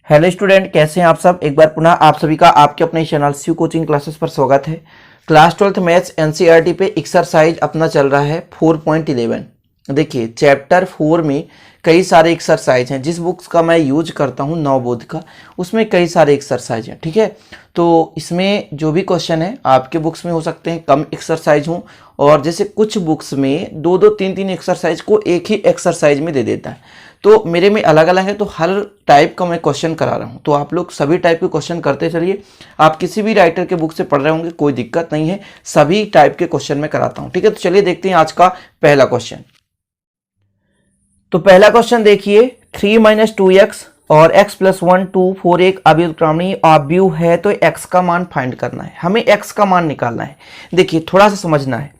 Hello student, कैसे हैं आप सब। एक बार पुनः आप सभी का आपके अपने चैनल शिव कोचिंग क्लासेस पर स्वागत है। क्लास 12th मैथ्स एनसीईआरटी पे एक्सरसाइज अपना चल रहा है 4.11। देखिए चैप्टर 4 में कई सारे एक्सरसाइज हैं। जिस बुक्स का मैं यूज करता हूं नवबोध का, उसमें कई सारे एक्सरसाइज हैं। ठीक है, तो इसमें जो भी क्वेश्चन है आपके बुक्स में हो सकते हैं कम एक्सरसाइज हों, और जैसे कुछ बुक्स में दो दो तीन तीन एक्सरसाइज को एक ही एक्सरसाइज में दे देता है, तो मेरे में अलग अलग है। तो हर टाइप का मैं क्वेश्चन करा रहा हूँ, तो आप लोग सभी टाइप के क्वेश्चन करते चलिए। आप किसी भी राइटर के बुक से पढ़ रहे होंगे, कोई दिक्कत नहीं है, सभी टाइप के क्वेश्चन मैं कराता हूँ। ठीक है, तो चलिए देखते हैं आज का पहला क्वेश्चन। तो पहला क्वेश्चन देखिए, 3 - 2x और x + 1 2 4 एक अव्युत्क्रमणीय आव्यूह है, तो x का मान फाइंड करना है। हमें x का मान निकालना है। देखिए थोड़ा सा समझना है,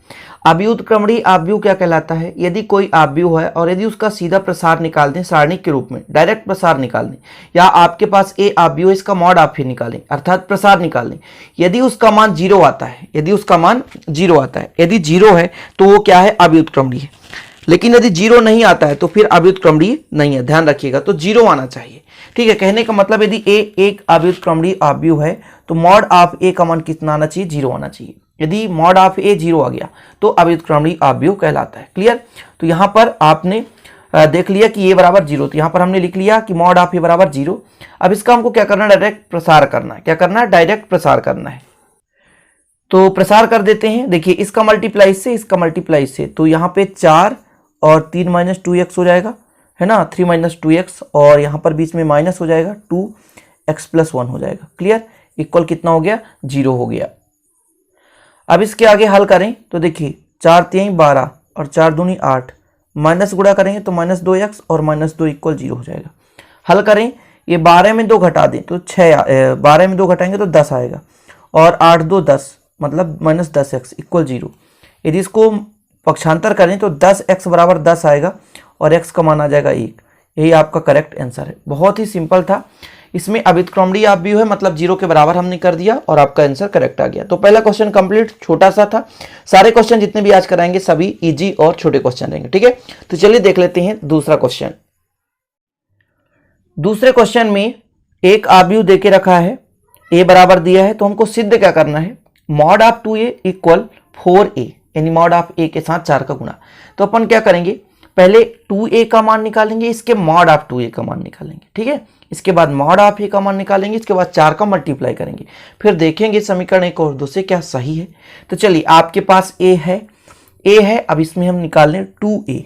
अव्युत्क्रमणीय आव्यूह क्या कहलाता है। यदि कोई आव्यूह है और यदि उसका सीधा प्रसार निकाल दें सारणिक के रूप में, डायरेक्ट प्रसार निकाल दें, या आपके पास ए आव्यूह, इसका मॉड आप ही निकालें, अर्थात प्रसार निकाल दें। यदि उसका मान 0 आता है, यदि उसका मान 0 आता है, यदि 0 है तो वो क्या है, अव्युत्क्रमणीय है। लेकिन यदि 0 नहीं आता है तो फिर अव्युत्क्रमणीय नहीं है, ध्यान रखिएगा। तो 0 आना चाहिए। ठीक है, कहने का मतलब यदि ए एक अव्युत्क्रमणीय आव्यूह है तो मॉड ऑफ ए का मान कितना आना चाहिए, 0 आना चाहिए। यदि मॉड ऑफ ए 0 आ गया तो अव्युत्क्रमणीय आव्यूह कहलाता है। क्लियर। तो यहां पर आपने देख लिया कि ए बराबर 0, तो यहां पर हमने लिख लिया कि मॉड ऑफ ए बराबर 0। अब इसका हमको क्या करना है, डायरेक्ट प्रसार करना है। क्या करना है, डायरेक्ट प्रसार करना है। तो प्रसार कर देते हैं। देखिए इसका मल्टीप्लाई से, इसका मल्टीप्लाई से, तो यहाँ पे 4 और 3 - 2x हो जाएगा, है ना, 3 - 2x, और यहाँ पर बीच में माइनस हो जाएगा, 2x + 1 हो जाएगा। क्लियर। इक्वल कितना हो गया, 0 हो गया। अब इसके आगे हल करें तो देखिए 4 × 3 = 12 और 4 × 2 = 8, माइनस गुणा करेंगे तो -2x और -2 = 0 हो जाएगा। हल करें, ये 12 में 2 घटा दें तो 6, 12 में 2 घटाएंगे तो 10 आएगा, और 8 × 2 = 10, मतलब -10x = 0। यदि इसको पक्षांतर करें तो 10x = 10 आएगा और x का मान आ जाएगा 1। यही आपका करेक्ट आंसर है। बहुत ही सिंपल था। इसमें अव्युत्क्रमणीय आव्यूह है, मतलब 0 के बराबर हमने कर दिया और आपका आंसर करेक्ट आ गया। तो पहला क्वेश्चन कंप्लीट, छोटा सा था। सारे क्वेश्चन जितने भी आज कराएंगे सभी इजी और छोटे क्वेश्चन रहेंगे। ठीक है, तो चलिए देख लेते हैं दूसरा क्वेश्चन। दूसरे क्वेश्चन में एक आव्यूह देके रखा है, a बराबर दिया है, तो हमको सिद्ध क्या करना है, मॉड ऑफ 2a = 4a, यानी मॉड ऑफ a के साथ 4 का गुणा। तो अपन क्या करेंगे, पहले 2a का मान निकालेंगे, इसके मॉड ऑफ 2a का मान निकालेंगे। ठीक है, इसके बाद मॉड ऑफ a का मान निकालेंगे, इसके बाद 4 का मल्टीप्लाई करेंगे, फिर देखेंगे समीकरण 1 और 2 से क्या सही है। तो चलिए आपके पास a है, अब इसमें हम निकाल लें 2a।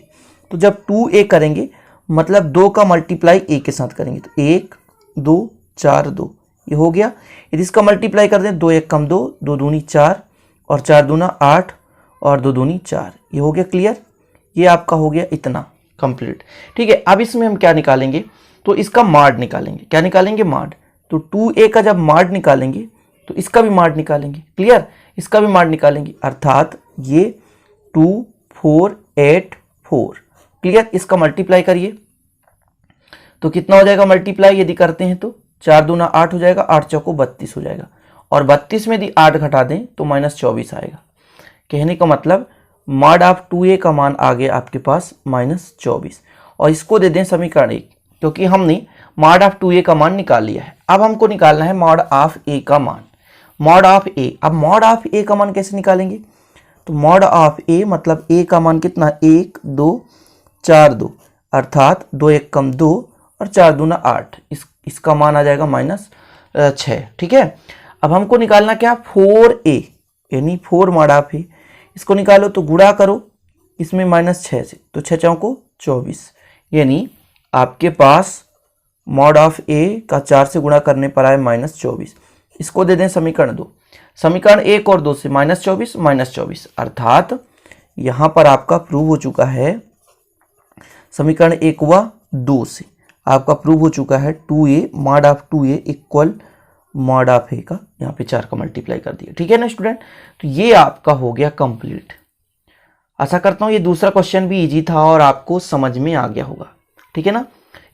तो जब 2a करेंगे मतलब 2 का मल्टीप्लाई a के साथ करेंगे, तो 1 2 4 2 ये हो गया। यदि इसका मल्टीप्लाई कर दें, 2 × 1 = 2, 2 दूनी 4 और 4 दूना 8 और 2 दूनी 4, ये हो गया। क्लियर। ये आपका हो गया इतना कंप्लीट। ठीक है, अब इसमें हम क्या निकालेंगे, तो इसका मॉड निकालेंगे। क्या निकालेंगे, मॉड। तो 2a का जब मॉड निकालेंगे तो इसका भी मॉड निकालेंगे। क्लियर, इसका भी मॉड निकालेंगे, अर्थात ये 2 4 8 4। क्लियर। इसका मल्टीप्लाई करिए तो कितना हो जाएगा मल्टीप्लाई, यदि करते हैं तो 4 दूना 8 हो जाएगा, 8 चौको 32 हो जाएगा, और 32 में यदि 8 घटा दें तो -24 आएगा। कहने का मतलब मॉड ऑफ 2a का मान आ गया आपके पास -24, और इसको दे दें समीकरण 1, क्योंकि हमने मॉड ऑफ 2a का मान निकाल लिया है। अब हमको निकालना है मॉड ऑफ a का मान, मॉड ऑफ a। अब मॉड ऑफ a का मान कैसे निकालेंगे, तो मॉड ऑफ a मतलब a का मान कितना, 1 2 4 2, अर्थात 2 × 1 = 2 और 4 दूना 8, इसका मान आ जाएगा -6। ठीक है, अब हमको निकालना क्या, 4a, यानी 4 मॉड ऑफ a। इसको निकालो तो गुणा करो इसमें -6 से, तो 6 चौको 24, यानी आपके पास मॉड ऑफ a का 4 से गुणा करने पर आए -24। इसको दे दें समीकरण 2, समीकरण 1 और 2 से -24 -24, अर्थात यहां पर आपका प्रूव हो चुका है, समीकरण 1 हुआ 2 से आपका प्रूव हो चुका है 2a, mod of 2a = mod of a का, यहाँ पे 4 का मल्टीप्लाई कर दिया। ठीक है ना स्टूडेंट, तो ये आपका हो गया कंप्लीट। आशा करता हूँ ये दूसरा क्वेश्चन भी इजी था और आपको समझ में आ गया होगा। ठीक है ना,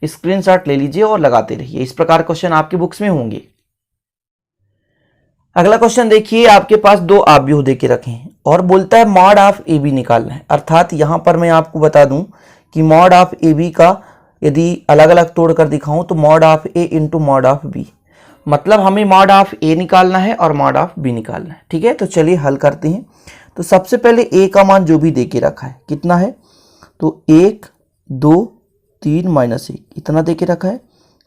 स्क्रीनशॉट ले लीजिए और लगाते रहिए, इस प्रकार क्वेश्चन आपके बुक्स में होंगे। अगला क्वेश्चन देखिए, आपके पास 2 आव्यूह देके रखे हैं और बोलता है मॉड ऑफ ab निकालना है, अर्थात यहां पर मैं आपको बता दूं कि मॉड ऑफ ab का यदि अलग अलग तोड़ कर दिखाऊं तो mod of A into mod of B, मतलब हमें मॉड ऑफ ए निकालना है और मॉड ऑफ बी निकालना है। ठीक है, तो चलिए हल करते हैं। तो सबसे पहले ए का मान जो भी दे के रखा है कितना है, तो 1 2 3 -1 इतना दे के रखा है,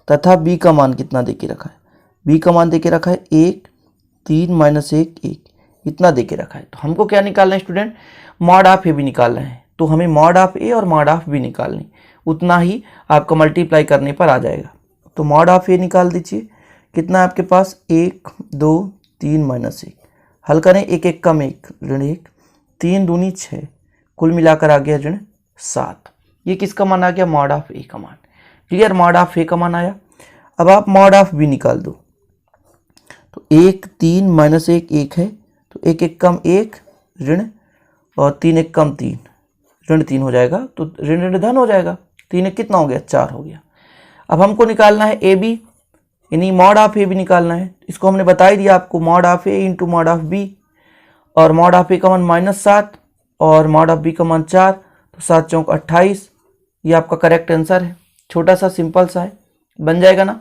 तथा बी का मान कितना दे के रखा है, बी का मान दे के रखा है 1 3 -1 1 इतना दे के रखा है। तो हमको क्या निकालना है स्टूडेंट, मॉड ऑफ ए भी निकालना है। तो हमें मॉड ऑफ ए और मॉड ऑफ बी निकालनी, उतना ही आपको मल्टीप्लाई करने पर आ जाएगा। तो मॉड ऑफ ए निकाल दीजिए, कितना है आपके पास 1 2 3 -1, हल करें 1 1 कम 1 ऋण 1 3 दूनी 6, कुल मिलाकर आ गया ऋण 7। ये किसका मान आ गया, मॉड ऑफ ए का मान। क्लियर, मॉड ऑफ ए का मान आया। अब आप मॉड ऑफ बी निकाल दो, तो 1 3 -1 1 है, तो 1 1 कम 1 ऋण, और 3 1 कम 3 ऋण 3 हो जाएगा, तो ऋण ऋण धन हो जाएगा। 3 1 कितना हो गया, 4 हो गया। अब हमको निकालना है ए बी, यानी मॉड ऑफ ए भी निकालना है। इसको हमने बता ही दिया आपको, mod of A into mod of B, और मॉड ऑफ ए का मान -7 और मॉड ऑफ बी का मान 4, तो 7 चौक 28, ये आपका करेक्ट आंसर है। छोटा सा सिंपल सा है, बन जाएगा ना,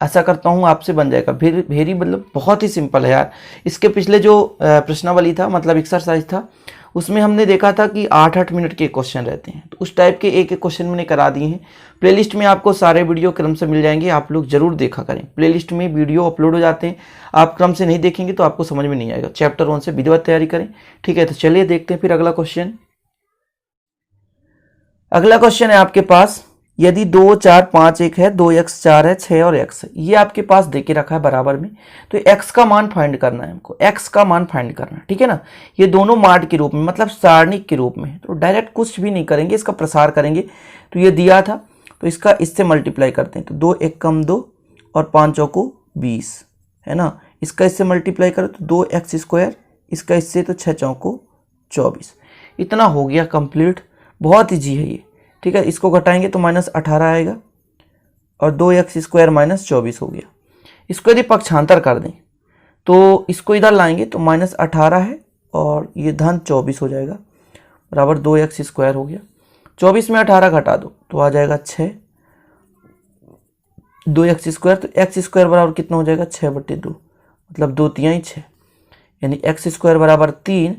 आशा करता हूँ आपसे बन जाएगा। वेरी मतलब बहुत ही सिंपल है यार। इसके पिछले जो प्रश्नावली था, मतलब एक्सरसाइज था, उसमें हमने देखा था कि 8-8 मिनट के क्वेश्चन रहते हैं, तो उस टाइप के एक एक क्वेश्चन मैंने करा दिए हैं। प्लेलिस्ट में आपको सारे वीडियो क्रम से मिल जाएंगे, आप लोग जरूर देखा करें। प्लेलिस्ट में वीडियो अपलोड हो जाते हैं, आप क्रम से नहीं देखेंगे तो आपको समझ में नहीं आएगा। चैप्टर 1 से विधिवत तैयारी करें। ठीक है, तो चलिए देखते हैं फिर अगला क्वेश्चन। अगला क्वेश्चन है आपके पास, यदि 2 4 5 1 है, 2x 4 है, 6 और x है, ये आपके पास देके रखा है बराबर में, तो x का मान फाइंड करना है हमको, x का मान फाइंड करना है। ठीक है ना, ये दोनों माड के रूप में, मतलब सारणिक के रूप में, तो डायरेक्ट कुछ भी नहीं करेंगे, इसका प्रसार करेंगे। तो ये दिया था, तो इसका इससे मल्टीप्लाई करते हैं, तो 2 1 कम 2 और 5 चौको 20 है ना, इसका इससे मल्टीप्लाई करो तो 2x², इसका इससे तो 6 चौको 24, इतना हो गया कंप्लीट। बहुत ईजी है ये। ठीक है, इसको घटाएंगे तो -18 आएगा, और 2x² -24 हो गया। इसको यदि पक्षांतर कर दें तो इसको इधर लाएंगे तो -18 है, और ये धन 24 हो जाएगा, बराबर 2x² हो गया। 24 में 18 घटा दो तो आ जाएगा 6, 2x², तो x² बराबर कितना हो जाएगा, 6/2, मतलब 2 3 6, यानी x² बराबर 3।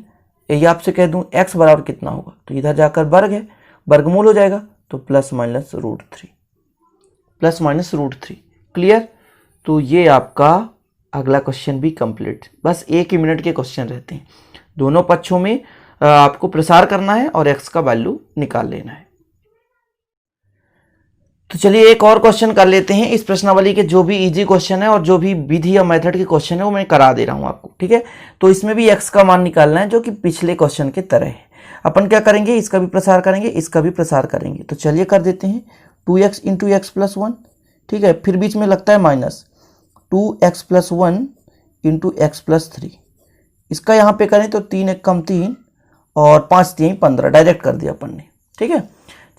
यही आपसे कह दूं x बराबर कितना होगा, तो इधर जाकर वर्ग है, वर्गमूल हो जाएगा, तो +-√3, +-√3। क्लियर, तो ये आपका अगला क्वेश्चन भी कंप्लीट। बस 1 ही मिनट के क्वेश्चन रहते हैं, दोनों पक्षों में आपको प्रसार करना है और x का वैल्यू निकाल लेना है। तो चलिए एक और क्वेश्चन कर लेते हैं। इस प्रश्नावली के जो भी इजी क्वेश्चन है और जो भी विधि या मेथड के क्वेश्चन है वो मैं करा दे रहा हूं आपको। ठीक है, तो इसमें भी x का मान निकालना है, जो कि पिछले क्वेश्चन के तरह है। अपन क्या करेंगे, इसका भी प्रसार करेंगे, इसका भी प्रसार करेंगे। तो चलिए कर देते हैं, 2x इंटू एक्स प्लस 1। ठीक है, फिर बीच में लगता है minus, 2x plus 1 into x plus 3। इसका यहाँ पे करें तो 3 1 कम 3 और 5 3 15, डायरेक्ट कर दिया अपन ने। ठीक है,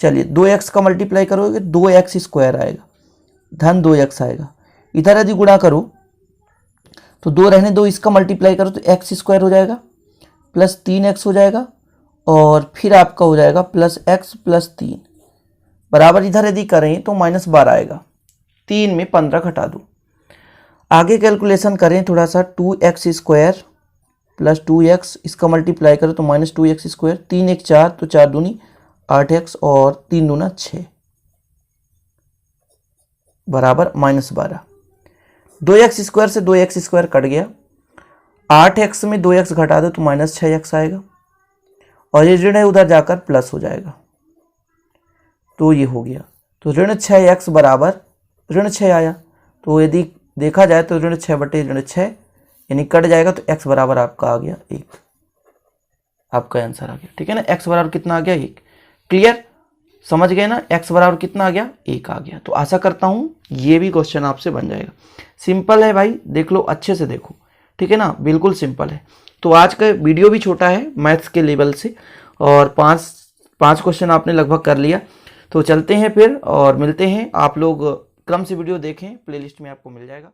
चलिए 2x का मल्टीप्लाई करोगे 2x² आएगा, धन 2x आएगा। इधर यदि गुणा करो तो 2 रहने दो, इसका मल्टीप्लाई करो तो x² हो जाएगा, प्लस 3x हो जाएगा, और फिर आपका हो जाएगा प्लस x प्लस 3, बराबर इधर यदि करें तो -12 आएगा। 3 में 15 घटा दो, आगे कैलकुलेशन करें थोड़ा सा, 2x² प्लस 2x, इसका मल्टीप्लाई करो तो -2x², 3 1 4, तो 4 दूनी 8x और 3 दूना 6, बराबर -12। 2x² से 2x² कट गया, 8x में 2x घटा दो तो -6x आएगा, और ये ऋण है उधर जाकर प्लस हो जाएगा, तो ये हो गया। तो ऋण 6x बराबर ऋण 6 आया। तो यदि देखा जाए तो ऋण 6/6 यानी कट जाएगा, तो x बराबर आपका आ गया 1, आपका आंसर आ गया। ठीक है ना, x बराबर कितना आ गया 1। क्लियर, समझ गए ना, x बराबर कितना आ गया 1 आ गया। तो आशा करता हूं ये भी क्वेश्चन आपसे बन जाएगा। सिंपल है भाई, देख लो, अच्छे से देखो। ठीक है ना, बिल्कुल सिंपल है। तो आज का वीडियो भी छोटा है मैथ्स के लेवल से, और पांच क्वेश्चन आपने लगभग कर लिया। तो चलते हैं फिर और मिलते हैं। आप लोग क्रम से वीडियो देखें, प्लेलिस्ट में आपको मिल जाएगा।